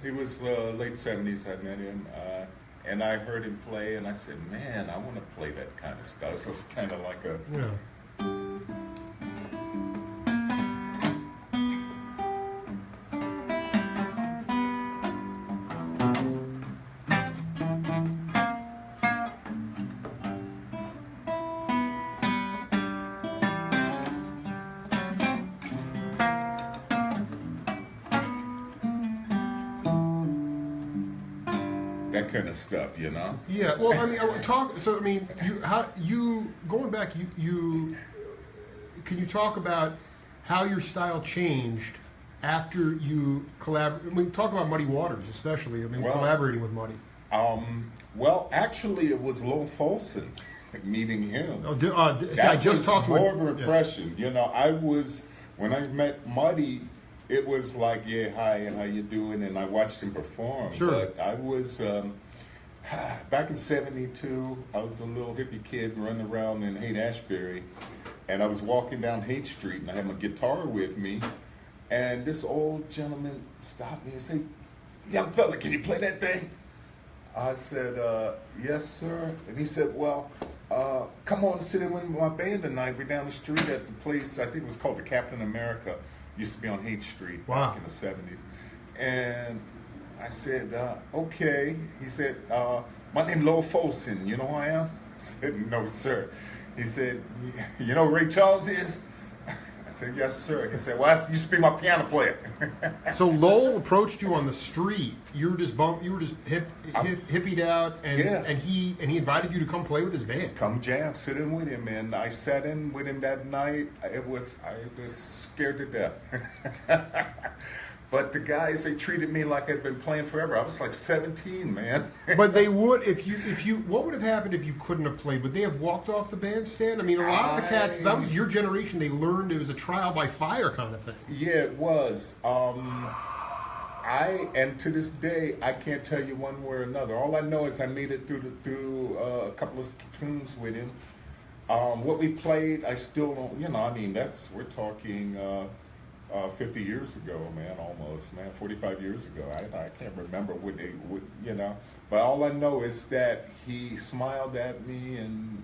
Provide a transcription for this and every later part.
He was late 70s. I met him, and I heard him play, and I said, "Man, I want to play that kind of stuff." So it's kind of like a Yeah. that kind of stuff, Yeah. Well, I mean, talk. So, I mean, you going back, you can you talk about how your style changed after you collaborate? I mean, talk about Muddy Waters, especially. I mean, Well, collaborating with Muddy. Well, actually, it was Lil Folsom meeting him. Oh, That I just was talked to more him. of an impression. I was, when I met Muddy, it was like, yeah, hi, and how you doing? And I watched him perform. Sure. But I was, back in 72, I was a little hippie kid running around in Haight-Ashbury, and I was walking down Haight Street, and I had my guitar with me, and this old gentleman stopped me and said, "Young fella, can you play that thing?" I said, "Yes, sir." And he said, "Well, come on and sit in with my band tonight. We're down the street at the place, I think it was called the Captain America. Used to be on Haight Street back in the 70s. And I said, okay. He said, "My name's Lil Folsom. You know who I am?" I said, "No, sir." He said, "You know who Ray Charles is?" I said, "Yes, sir." He said, "Well, I used to be my piano player." So Lowell approached you on the street. You were just hippied out, and he invited you to come play with his band. Come jam, sit in with him, and I sat in with him that night. I was scared to death. But the guys, they treated me like I'd been playing forever. I was like 17, man. But they would, if you, what would have happened if you couldn't have played? Would they have walked off the bandstand? I mean, a lot of the cats, that was your generation, they learned it was a trial by fire kind of thing. Yeah, it was. And to this day, I can't tell you one way or another. All I know is I made it through a couple of tunes with him. What we played, I still don't, I mean, we're talking 50 years ago, man, almost, man, 45 years ago. I can't remember what they would, But all I know is that he smiled at me and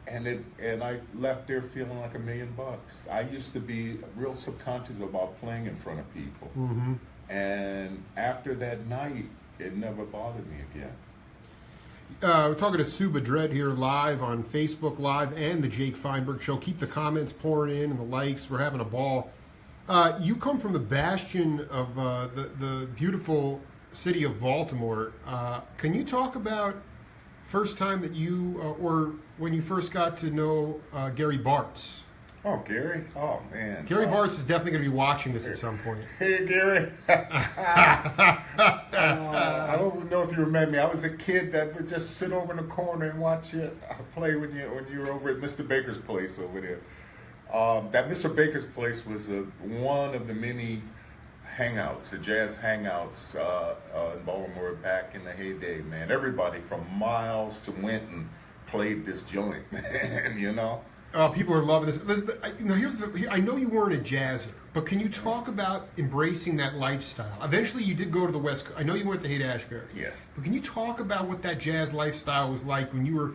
I left there feeling like $1 million. I used to be real subconscious about playing in front of people. Mm-hmm. And after that night, it never bothered me again. We're talking to Suba Dread here live on Facebook Live and the Jake Feinberg Show. Keep the comments pouring in and the likes. We're having a ball. You come from the bastion of the beautiful city of Baltimore. Can you talk about first time that you, or when you first got to know Gary Bartz? Oh, Gary? Oh, man. Gary Bartz is definitely going to be watching this at some point. Hey, Gary. I don't know if you remember me. I was a kid that would just sit over in the corner and watch you play when you were over at Mr. Baker's place over there. That Mr. Baker's place was one of the many hangouts, the jazz hangouts in Baltimore back in the heyday, man. Everybody from Miles to Winton played this joint, man, People are loving this. I know you weren't a jazzer, but can you talk about embracing that lifestyle? Eventually, you did go to the West Coast. I know you went to Haight-Ashbury. Yeah. But can you talk about what that jazz lifestyle was like when you were?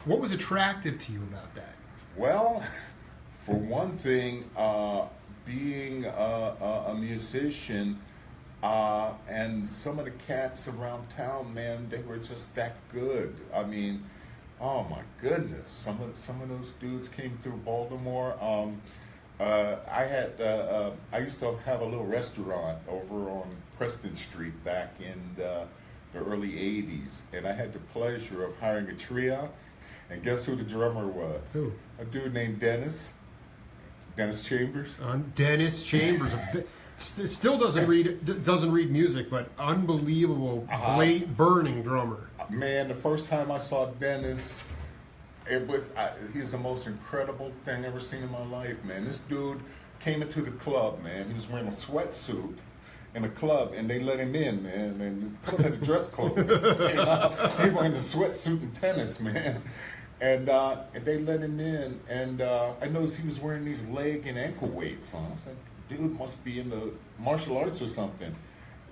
What was attractive to you about that? Well, for one thing, being a musician, and some of the cats around town, man, they were just that good. I mean, oh my goodness, some of those dudes came through Baltimore. I used to have a little restaurant over on Preston Street back in the early '80s, and I had the pleasure of hiring a trio. And guess who the drummer was? Who? A dude named Dennis Chambers. Dennis Chambers. Still doesn't read music, but unbelievable, burning drummer. Man, the first time I saw Dennis, he's the most incredible thing I've ever seen in my life, man. This dude came into the club, man. He was wearing a sweatsuit in a club, and they let him in, man, and put him in a dress clothes. He was wearing a sweatsuit and tennis, man. And they let him in, and I noticed he was wearing these leg and ankle weights on. I was like, dude must be into martial arts or something.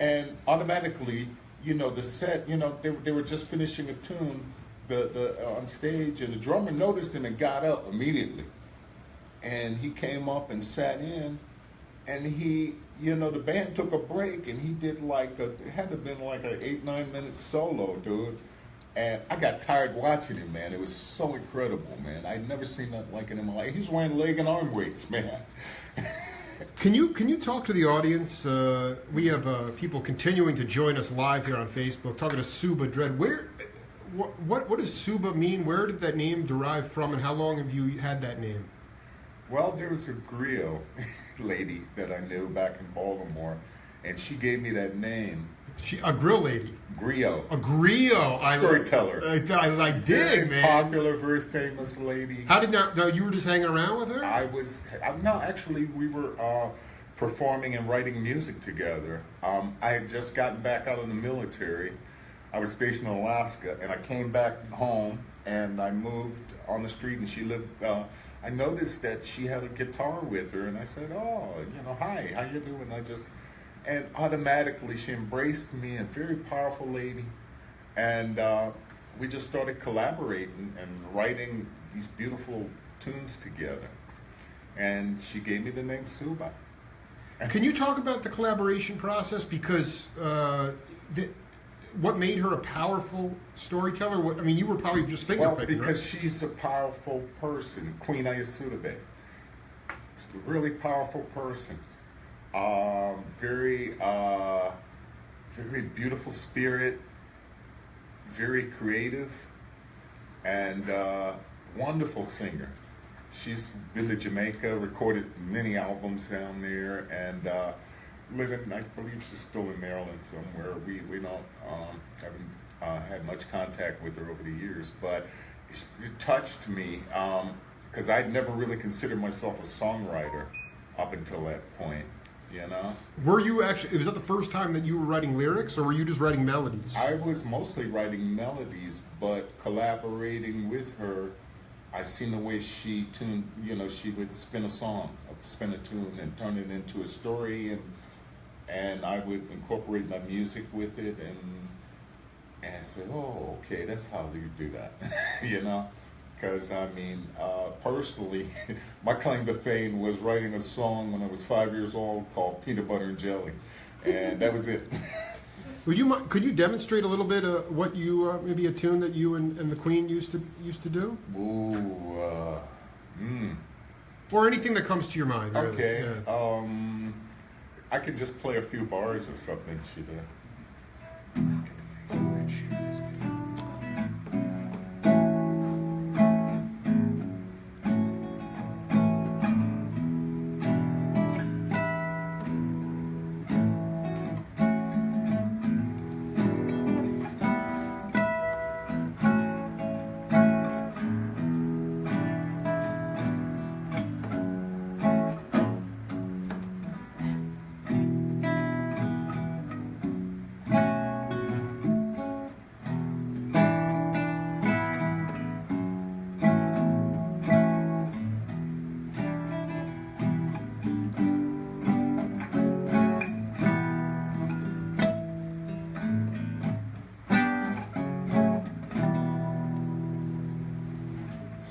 And automatically, the set, they were just finishing a tune the on stage, and the drummer noticed him and got up immediately. And he came up and sat in, and the band took a break, and he did it had to have been like an 8-9 minute solo, dude. And I got tired watching him, man. It was so incredible, man. I'd never seen nothing like it in my life. He's wearing leg and arm weights, man. Can you talk to the audience? We have people continuing to join us live here on Facebook, talking to Suba Dread. What does Suba mean? Where did that name derive from, and how long have you had that name? Well, there was a griot lady that I knew back in Baltimore, and she gave me that name. A grill lady. Griot. A griot. Storyteller. I dig, very man. Popular, very famous lady. How did that? No, you were just hanging around with her? No, actually, we were performing and writing music together. I had just gotten back out of the military. I was stationed in Alaska, and I came back home, and I moved on the street, and she lived. I noticed that she had a guitar with her, and I said, "Oh, hi, how you doing?" And automatically she embraced me, a very powerful lady, and we just started collaborating and writing these beautiful tunes together. And she gave me the name Suba. Can you talk about the collaboration process? Because what made her a powerful storyteller? You were probably just thinking. Well, because she's a powerful person, Queen Ayasudabey. She's a really powerful person. Very beautiful spirit, very creative, and wonderful singer. She's been to Jamaica, recorded many albums down there, and living, I believe she's still in Maryland somewhere. We don't haven't had much contact with her over the years, but it touched me because I'd never really considered myself a songwriter up until that point. Were you actually, was that the first time that you were writing lyrics, or were you just writing melodies? I was mostly writing melodies, but collaborating with her, I seen the way she tuned, she would spin a tune and turn it into a story, and I would incorporate my music with it, and I said, oh, okay, that's how you do that, Because, personally, my claim to fame was writing a song when I was 5 years old called Peanut Butter and Jelly. And that was it. Could you demonstrate a little bit of what you, maybe a tune that you and the Queen used to do? Or anything that comes to your mind. Really. Okay. Yeah. I could just play a few bars or something.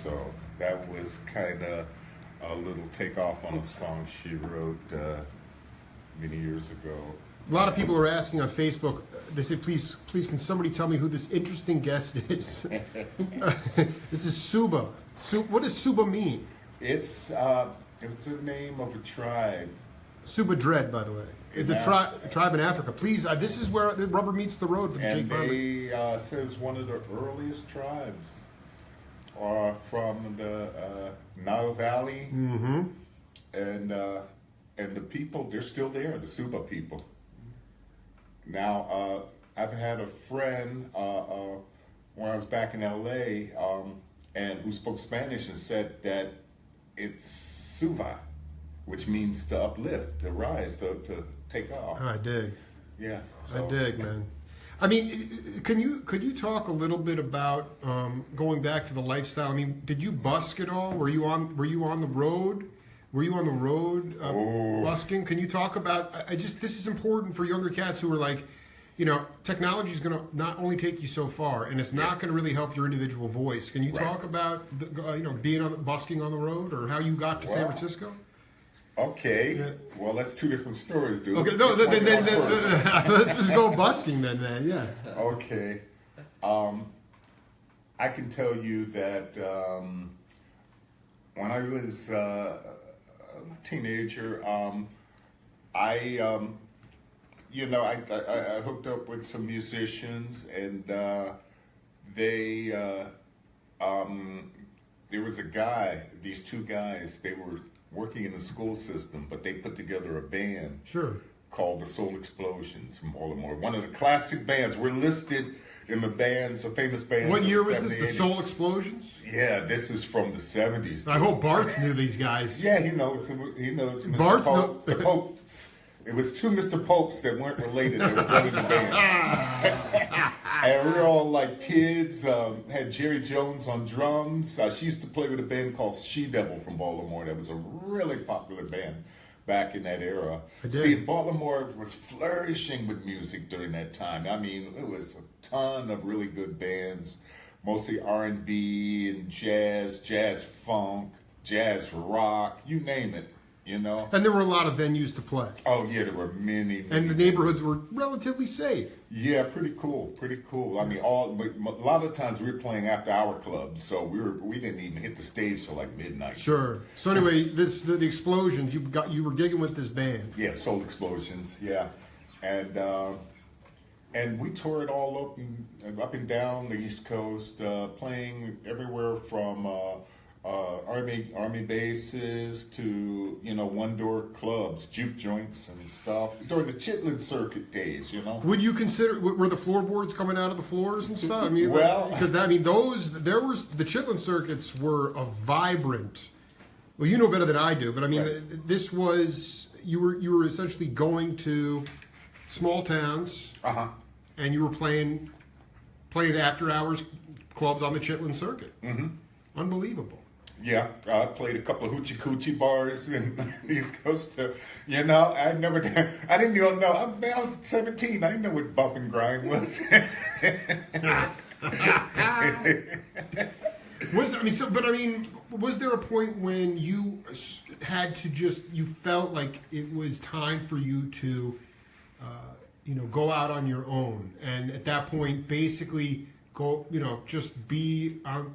So that was kind of a little takeoff on a song she wrote many years ago. A lot of people are asking on Facebook, they say, please, can somebody tell me who this interesting guest is? This is Suba. What does Suba mean? It's a name of a tribe. Suba Dread, by the way. The tribe in Africa. Please, this is where the rubber meets the road for the Jake Feinberg. And they says one of the earliest tribes from the Nile Valley. Mm-hmm. And the people, they're still there, the Suba people. Now, I've had a friend when I was back in LA and who spoke Spanish and said that it's Suva, which means to uplift, to rise, to take off. I dig. Yeah. So. I dig, man. I mean, could you talk a little bit about going back to the lifestyle? I mean, did you busk at all? Were you on the road? Were you on the road busking? Can you talk about? This is important for younger cats who are like, technology is going to not only take you so far, and it's not going to really help your individual voice. Can you talk about being busking on the road, or how you got to San Francisco? Okay. Yeah. Well, that's two different stories, dude. Okay, no, then let's just go busking then, man. Yeah. Okay. I can tell you that when I was a teenager, I hooked up with some musicians, and there was these two guys, they were working in the school system, but they put together a band called the Soul Explosions from Baltimore. One of the classic bands. We're listed in the famous bands. What year was this, the Soul Explosions? Yeah, this is from the 70s. I hope Bart's knew these guys. Yeah, he knows Mr. Bart's Pope, the Popes. It was two Mr. Popes that weren't related. They were running the band. And we were all like kids. Had Jerry Jones on drums. She used to play with a band called She Devil from Baltimore. That was a really popular band back in that era. See, Baltimore was flourishing with music during that time. I mean, it was a ton of really good bands, mostly R&B and jazz funk, jazz rock, you name it. And there were a lot of venues to play. Oh yeah, there were many and the neighborhoods were relatively safe. Yeah, pretty cool. I mean, a lot of times we were playing after hour clubs, so we didn't even hit the stage till like midnight. Sure. So anyway, the Explosions, you were gigging with this band. Yeah, Soul Explosions. Yeah, and we toured all up and down the East Coast, playing everywhere from army bases to one-door clubs, juke joints and stuff during the Chitlin circuit days. Would you consider, were the floorboards coming out of the floors and stuff? I mean, because the Chitlin circuits were a vibrant. Well, you know better than I do, but I mean, this was you were essentially going to small towns, and you were playing after hours clubs on the Chitlin circuit. Mm-hmm. Unbelievable. Yeah, I played a couple of hoochie coochie bars in the East Coast. I didn't even know. I was 17. I didn't know what bump and grind was. Was there a point when you had to you felt like it was time for you to, go out on your own, and at that point, basically go, just be on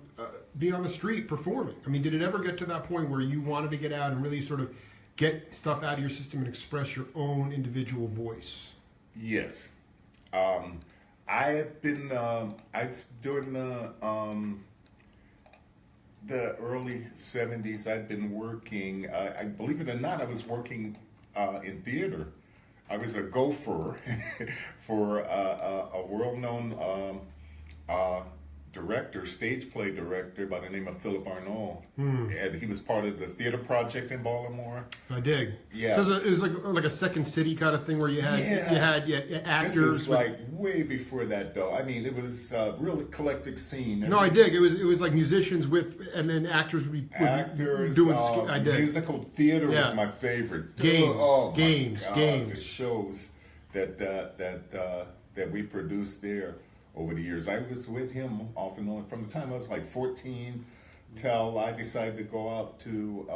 the street performing? I mean, did it ever get to that point where you wanted to get out and really sort of get stuff out of your system and express your own individual voice? Yes. I had been, during the early 70s, I'd been working, I believe it or not, I was working in theater. I was a gopher for a well-known stage play director by the name of Philip Arnold, and he was part of the theater project in Baltimore. I dig. Yeah. So it was like a Second City kind of thing where you had actors. This is like way before that, though. I mean, it was a real eclectic scene. No, I dig. It was like musicians and then actors would be doing. I dig. Musical theater was my favorite. Games. The shows that we produced there. Over the years, I was with him off and on from the time I was like 14 till I decided to go out to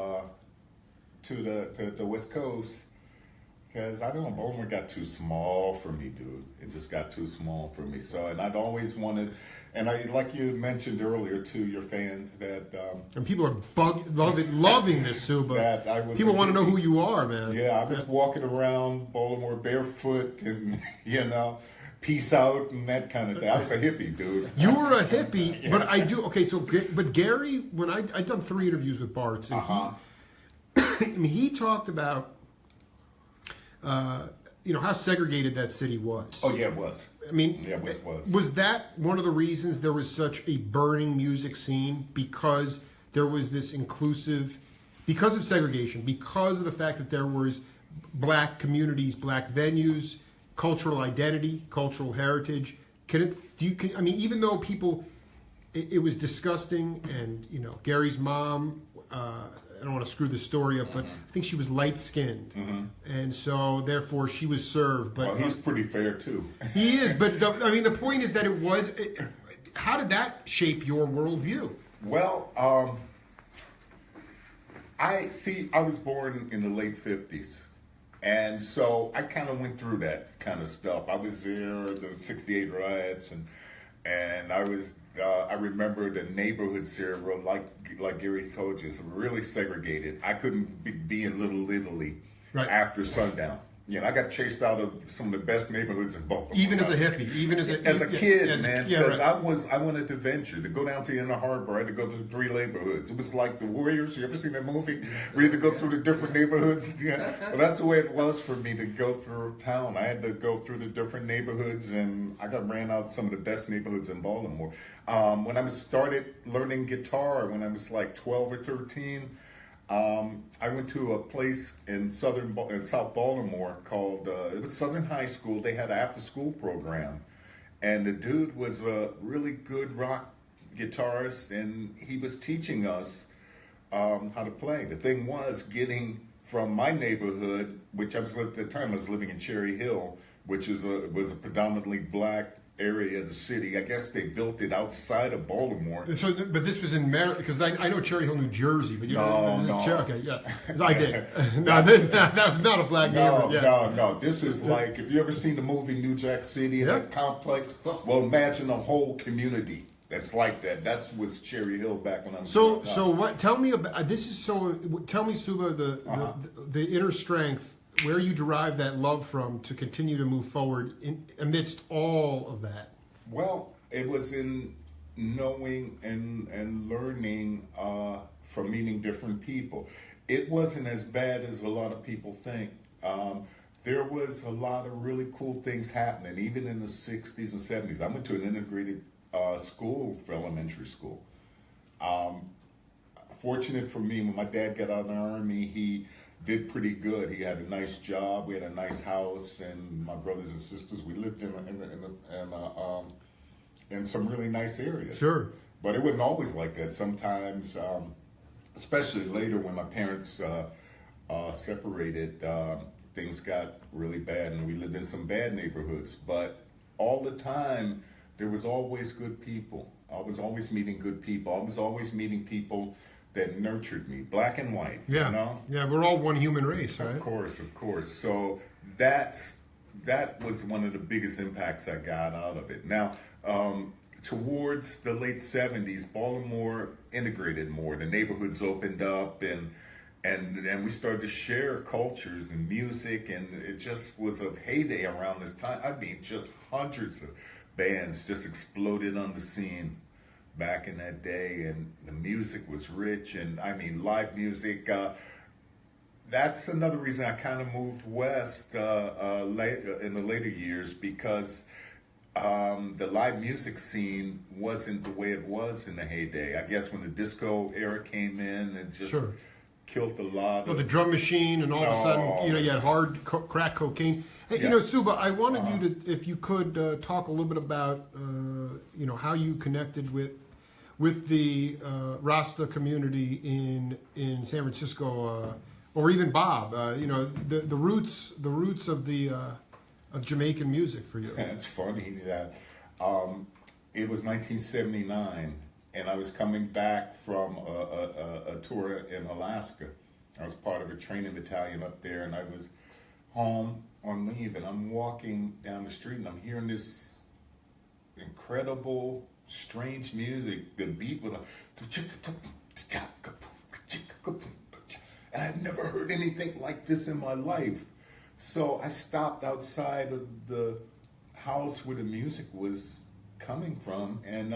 the West Coast, because I don't know, Baltimore got too small for me, dude. It just got too small for me. So, and I'd always wanted, and I, like you mentioned earlier to your fans, that and people are loving this, Suba. People want to know who you are, man. Yeah, I was walking around Baltimore barefoot, and peace out and that kind of thing. I was a hippie, dude. You were a hippie, yeah. But I do. Okay, so but Gary, when I'd done 3 interviews with Bart, and he talked about how segregated that city was. Oh yeah, it was. I mean, yeah, it was. Was that one of the reasons there was such a burning music scene, because there was this inclusive, because of segregation, because of the fact that there was black communities, black venues, cultural identity, cultural heritage? Even though people, it was disgusting, and Gary's mom I don't want to screw the story up, but I think she was light-skinned. And so, therefore, she was served. But Well, he's pretty fair, too. he is, but the point is that how did that shape your worldview? Well, I was born in the late 50s. And so I kind of went through that kind of stuff. I was there, the 68 riots, and I remember the neighborhoods here were like Gary told you, really segregated. I couldn't be in Little Italy after sundown. You know, I got chased out of some of the best neighborhoods in Baltimore. Even as a hippie, as a kid, man, because I wanted to venture, to go down to Inner Harbor. I had to go to 3 neighborhoods. It was like the Warriors. You ever seen that movie? We had to go through the different neighborhoods. Yeah, well, that's the way it was for me to go through town. I had to go through the different neighborhoods, and I got ran out some of the best neighborhoods in Baltimore. When I started learning guitar, when I was like 12 or 13. I went to a place in South Baltimore called, it was Southern High School. They had an after-school program. And the dude was a really good rock guitarist, and he was teaching us how to play. The thing was getting from my neighborhood, which at the time I was living in Cherry Hill, which was a predominantly black area of the city. I guess they built it outside of Baltimore. So, but this was in Maryland, because I know Cherry Hill, New Jersey, but okay, yeah, I did. No, that was not a black neighborhood. Yeah. No. This is like, if you ever seen the movie New Jack City and that complex, well, imagine a whole community that's like that. That's was Cherry Hill back when I was. So what? Tell me about this. Tell me, Suba, the inner strength, where you derive that love from to continue to move forward amidst all of that. Well, it was in knowing and learning from meeting different people. It wasn't as bad as a lot of people think. There was a lot of really cool things happening, even in the 60s and 70s. I went to an integrated school for elementary school. Fortunate for me, when my dad got out of the Army, he did pretty good. He had a nice job. We had a nice house, and my brothers and sisters, we lived in some really nice areas. Sure. But it wasn't always like that. Sometimes, especially later when my parents separated, things got really bad, and we lived in some bad neighborhoods. But all the time, there was always good people. I was always meeting good people. I was always meeting people that nurtured me, black and white. Yeah, you know? Yeah, we're all one human race, right? Of course. So that was one of the biggest impacts I got out of it. Now, towards the late 70s, Baltimore integrated more. The neighborhoods opened up, and we started to share cultures and music, and it just was a heyday around this time. I mean, just hundreds of bands just exploded on the scene back in that day, and the music was rich, and I mean live music. That's another reason I kind of moved west in the later years, because the live music scene wasn't the way it was in the heyday. I guess when the disco era came in, it just killed a lot. Well, the drum machine, and all of a sudden, you had hard crack cocaine. Hey, Suba, I wanted you to, if you could, talk a little bit about, how you connected with the Rasta community in San Francisco, or even Bob. The roots of Jamaican music for you. It's funny that it was 1979. And I was coming back from a tour in Alaska. I was part of a training battalion up there, and I was home on leave, and I'm walking down the street, and I'm hearing this incredible, strange music. The beat was like, and I'd never heard anything like this in my life. So I stopped outside of the house where the music was coming from, and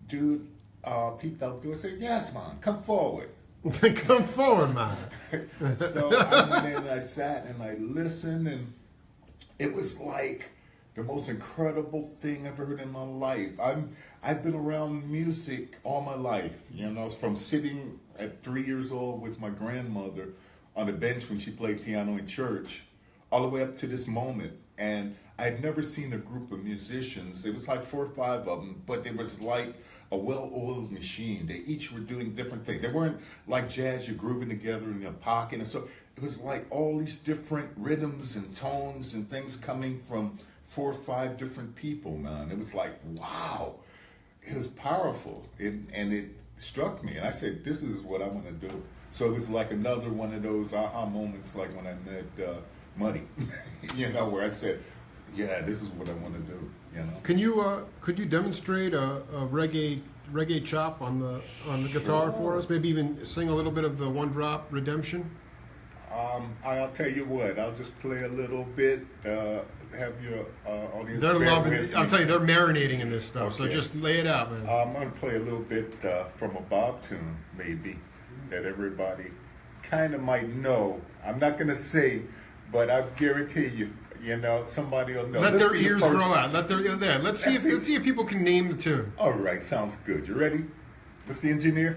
dude peeped out the door and said, "Yes, man, come forward." Come forward, man. So I went in and I sat and I listened, and it was like the most incredible thing I've heard in my life. I've been around music all my life, from sitting at 3 years old with my grandmother on the bench when she played piano in church, all the way up to this moment. And I'd never seen a group of musicians. It was like 4 or 5 of them, but it was like a well-oiled machine. They each were doing different things. They weren't like jazz, you're grooving together in your pocket. And so it was like all these different rhythms and tones and things coming from 4 or 5 different people, man. It was like, wow. It was powerful. And it struck me. And I said, this is what I want to do. So it was like another one of those aha moments, like when I met Muddy, where I said, yeah, this is what I want to do. Could you demonstrate a reggae chop on the guitar for us? Maybe even sing a little bit of the One Drop Redemption. I'll tell you what. I'll just play a little bit. Have your audience. They're bear loving. with I'll me. tell you, they're marinating in this stuff. So Okay. just lay it out, man. I'm going to play a little bit from a Bob tune, maybe, that everybody kind of might know. I'm not going to sing, but I guarantee you, somebody will know. Let Let's their see the ears first- grow out. There. Let's see if people can name the tune. All right, sounds good. You ready, Mr. Engineer?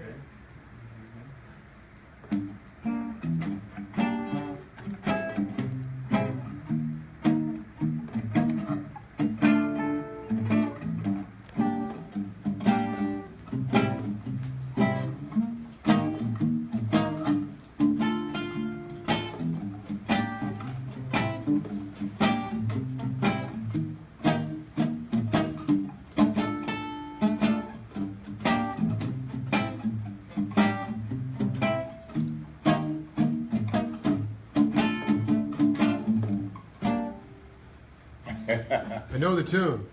I know the tune.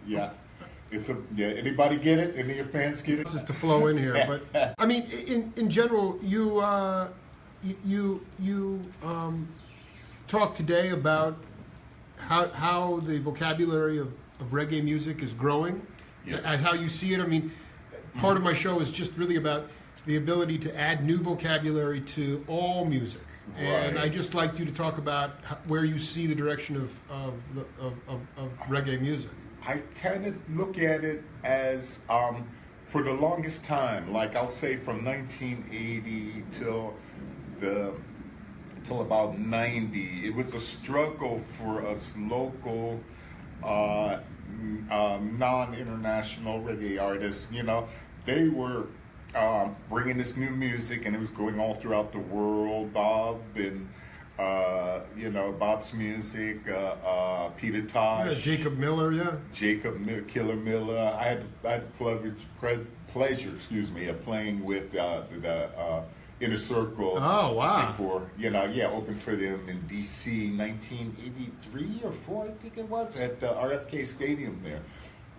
Yeah. Anybody get it? Any of your fans get it? Just to flow in here, but I mean, in general, you talk today about how the vocabulary of reggae music is growing, Yes. as how you see it. I mean, part of my show is just really about the ability to add new vocabulary to all music. And Right. I just like you to talk about where you see the direction of reggae music. I kind of look at it as, for the longest time, like I'll say from 1980 till about 90, it was a struggle for us local, non-international reggae artists. They were bringing this new music, and it was going all throughout the world. Bob's music, Peter Tosh, Jacob Miller, Killer Miller. I had the pleasure, of playing with the Inner Circle. Oh, wow. Before, opened for them in D.C. 1983 or 4, I think it was, at RFK Stadium there.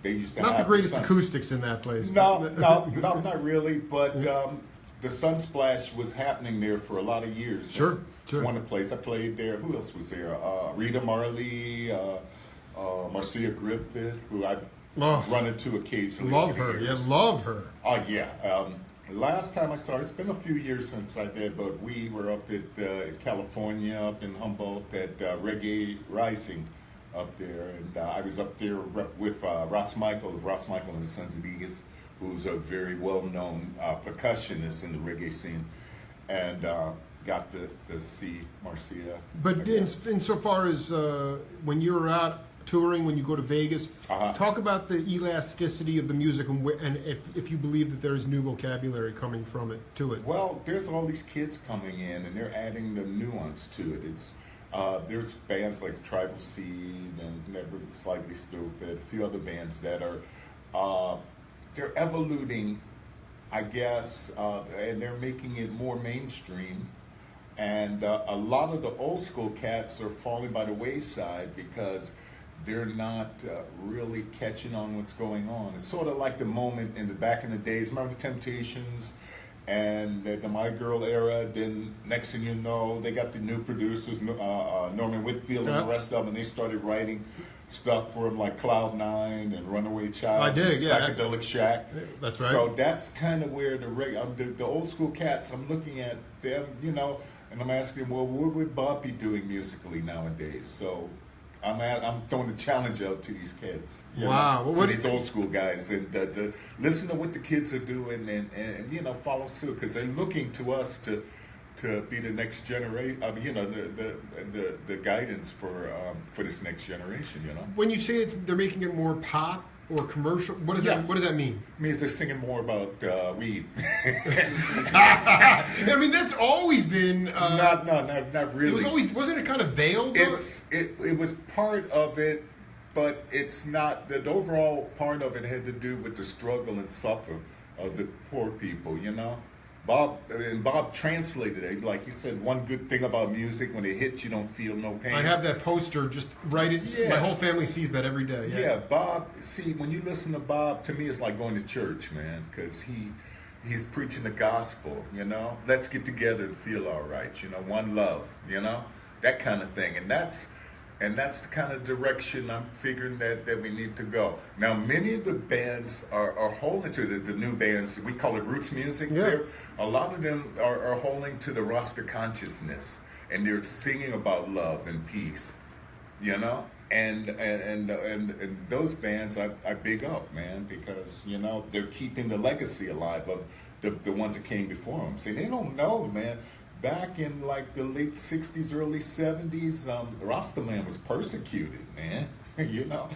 They used to not have the greatest sun- acoustics in that place. No, not really. But the Sunsplash was happening there for a lot of years. Sure. It's one of the places I played there. Who else was there? Rita Marley, Marcia Griffith, who I run into occasionally. Love over the her. years. Yeah, love her. Oh, yeah. Last time I saw her, it's been a few years since I did, but we were up at California, up in Humboldt at Reggae Rising up there. And I was up there with Ross Michael of Ross Michael and the Sons of Eagles, who's a very well-known percussionist in the reggae scene. And got to see Marcia. But insofar as when you're out touring, when you go to Vegas, talk about the elasticity of the music and if you believe that there's new vocabulary coming from it to it. Well, there's all these kids coming in, and they're adding the nuance to it. It's there's bands like Tribal Seed and Never Slightly Stupid, a few other bands that are they're evoluting, I guess, and they're making it more mainstream. And a lot of the old school cats are falling by the wayside because they're not really catching on what's going on. It's sort of like the moment back in the days. Remember the Temptations and the My Girl era? Then next thing you know, they got the new producers, Norman Whitfield and the rest of them, and they started writing stuff for them like Cloud Nine and Runaway Child. I dig, yeah. Psychedelic Shack. That's right. So that's kind of where the old school cats, I'm looking at them, and I'm asking, well, what would Bob be doing musically nowadays? So I'm throwing the challenge out to these kids. Wow. To these old school guys. And listen to what the kids are doing and follow suit, because they're looking to us to to be the next generation. I mean, you know, the guidance for this next generation. You know, When you say they're making it more pop or commercial, what does Yeah. that mean? it means they're singing more about weed. I mean, that's always been. not really. It was always, wasn't it kind of veiled? Though? It was part of it, but it's not. The overall part of it had to do with the struggle and suffer of the poor people. You know, Bob translated it like he said. One good thing about music: when it hits, you don't feel no pain. I have that poster just right in. Yeah. My whole family sees that every day. Yeah, Bob. See, when you listen to Bob, to me, it's like going to church, man, because he's preaching the gospel. You know, let's get together and feel all right. You know, one love. You know, that kind of thing, and that's the kind of direction I'm figuring that we need to go. Now, many of the bands are holding to the new bands. We call it roots music. Yeah. A lot of them are holding to the Rasta consciousness, and they're singing about love and peace. You know, and those bands I big up, man, because you know they're keeping the legacy alive of the ones that came before them. See, they don't know, man. Back in like the late '60s, early '70s, Rastaman was persecuted, man. You know,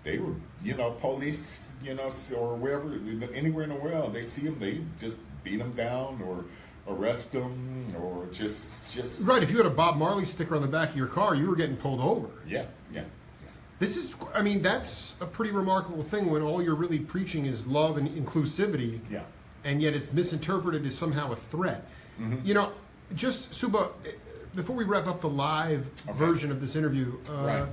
they were, you know, police, you know, or wherever, anywhere in the world, they see them, they just beat them down or arrest them or just. Right. If you had a Bob Marley sticker on the back of your car, you were getting pulled over. Yeah. This is, I mean, that's a pretty remarkable thing when all you're really preaching is love and inclusivity. Yeah. And yet it's misinterpreted as somehow a threat. Mm-hmm. You know, just Suba, before we wrap up the live version of this interview, Right.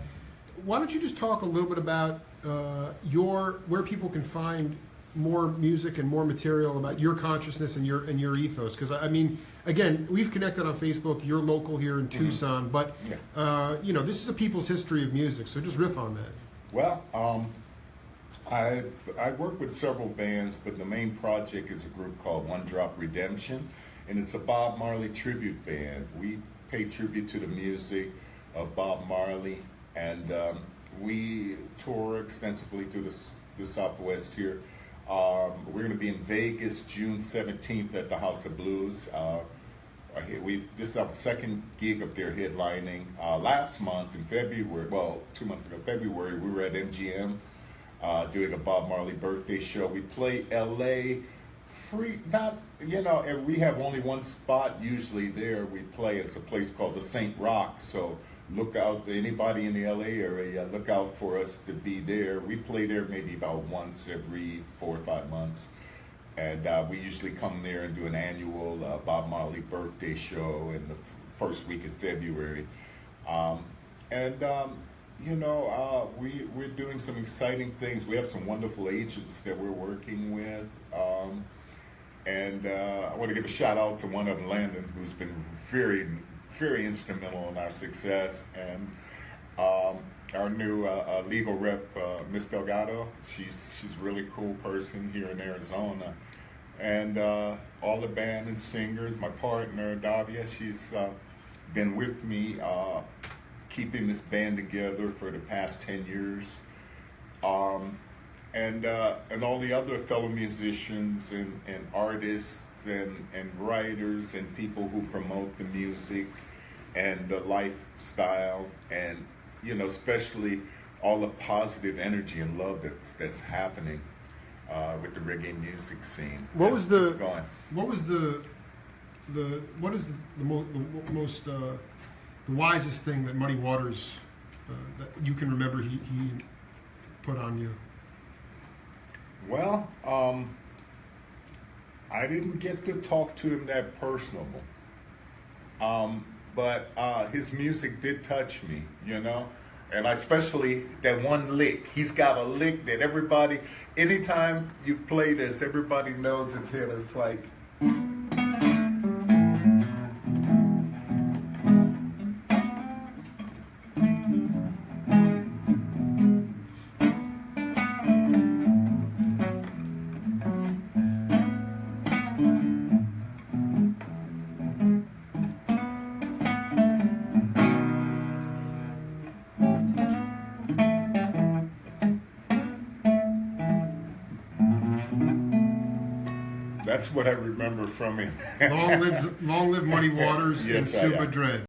why don't you just talk a little bit about where people can find more music and more material about your consciousness and your ethos? Because I mean, again, we've connected on Facebook. You're local here in Tucson, but you know, this is a people's history of music. So just riff on that. Well, I work with several bands, but the main project is a group called One Drop Redemption, and it's a Bob Marley tribute band. We pay tribute to the music of Bob Marley, and we tour extensively through the Southwest here. We're going to be in Vegas June 17th at the House of Blues. This is our second gig up there headlining. Last month in February, well, 2 months ago, February, we were at MGM doing a Bob Marley birthday show. We play LA free, not, you know, and we have only one spot usually there we play. It's a place called the St. Rock. So look out, anybody in the LA area, look out for us to be there. We play there maybe about once every 4 or 5 months. And we usually come there and do an annual Bob Marley birthday show in the first week of February. You know, we're doing some exciting things. We have some wonderful agents that we're working with. I want to give a shout out to one of them, Landon, who's been very, very instrumental in our success. And our new legal rep, Miss Delgado, she's a really cool person here in Arizona. And all the band and singers, my partner, Davia, she's been with me keeping this band together for the past 10 years. And all the other fellow musicians and artists and writers and people who promote the music and the lifestyle, and you know, especially all the positive energy and love that's happening with the reggae music scene. What is the wisest thing that Muddy Waters that you can remember he put on you? Well, I didn't get to talk to him that personable. But his music did touch me, you know? And especially that one lick. He's got a lick that everybody, anytime you play this, everybody knows it's him. It's like... That's what I remember from him. Long live Muddy Waters Yes, and Suba I- Dread.